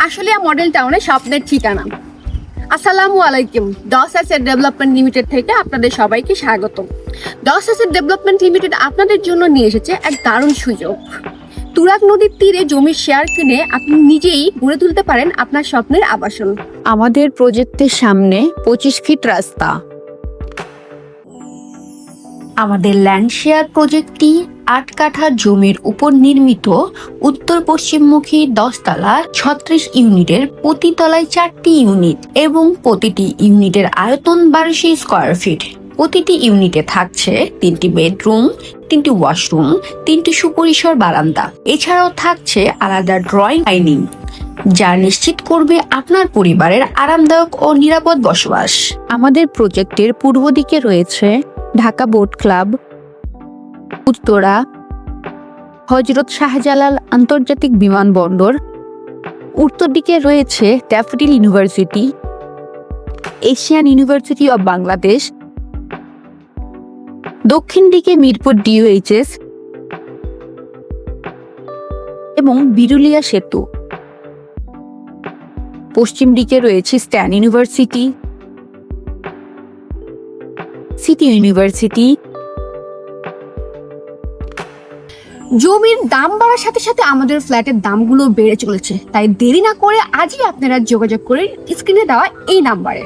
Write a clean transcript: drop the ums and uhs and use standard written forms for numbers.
Ashulia model টাউনে স্বপ্নের ঠিকানা। আসসালামু আলাইকুম। দশ অ্যাসেট ডেভেলপমেন্ট লিমিটেড থেকে আপনাদের সবাইকে স্বাগত। দশ অ্যাসেট ডেভেলপমেন্ট লিমিটেড আপনাদের জন্য নিয়ে এসেছে এক দারুণ সুযোগ। তুরাগ নদীর তীরে জমির শেয়ার কিনে আপনি নিজেই গড়ে তুলতে পারেন আপনার স্বপ্নের আবাসন। আমাদের প্রজেক্টের সামনে 25 ফিট রাস্তা। আমাদের ল্যান্ড শেয়ার প্রজেক্টটি 8 কাঠা জমির উপর নির্মিত উত্তর পশ্চিমমুখী 10 তলা 36 ইউনিটের, প্রতি তলায় 4টি ইউনিট এবং প্রতিটি ইউনিটের আয়তন 1200 স্কয়ার ফিট। প্রতিটি ইউনিটে থাকছে 3টি বেডরুম, 3টি ওয়াশরুম, 3টি সুপরিসর বারান্দা। এছাড়াও থাকছে আলাদা ড্রয়িং ডাইনিং, যা নিশ্চিত করবে আপনার পরিবারের আরামদায়ক ও নিরাপদ বসবাস। আমাদের প্রজেক্টের পূর্ব দিকে রয়েছে ঢাকা বোট ক্লাব, উত্তরা, হযরত শাহজালাল আন্তর্জাতিক বিমানবন্দর। উত্তর দিকে রয়েছে daffodil university, Asian university of Bangladesh. দক্ষিণ দিকে মিরপুর ডিওএইচএস এবং বিরুলিয়া সেতু। পশ্চিম দিকে রয়েছে স্ট্যান ইউনিভার্সিটি, সিটি ইউনিভার্সিটি। জমির দাম বাড়ার সাথে সাথে আমাদের ফ্ল্যাটের দামগুলো বেড়ে চলেছে, তাই দেরি না করে আজই আপনারা যোগাযোগ করে স্ক্রিনে দেওয়া এই নাম্বারে।